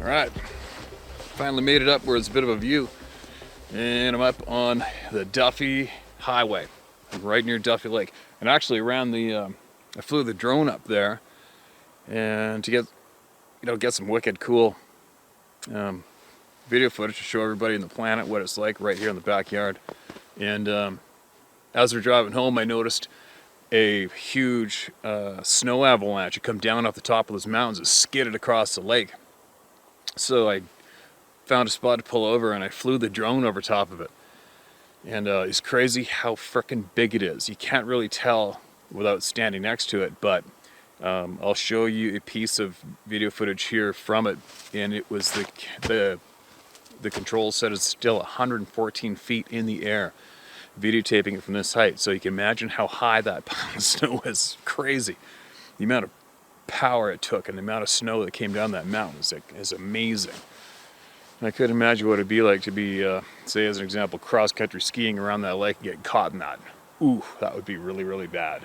All right, finally made it up where it's a bit of a view, and I'm up on the Duffy Highway, right near Duffy Lake. And actually around the, I flew the drone up there, and to get some wicked cool video footage to show everybody in the planet what it's like right here in the backyard. And as we're driving home, I noticed a huge snow avalanche had come down off the top of those mountains and skidded across the lake. So I found a spot to pull over and I flew the drone over top of it. And it's crazy how frickin' big it is. You can't really tell without standing next to it, but I'll show you a piece of video footage here from it. And it was the control set is still 114 feet in the air, videotaping it from this height. So you can imagine how high that pile of snow is. Crazy. The amount of power it took and the amount of snow that came down that mountain is amazing. And I couldn't imagine what it'd be like to be, say as an example, cross-country skiing around that lake and get caught in that. Ooh, that would be really, really bad.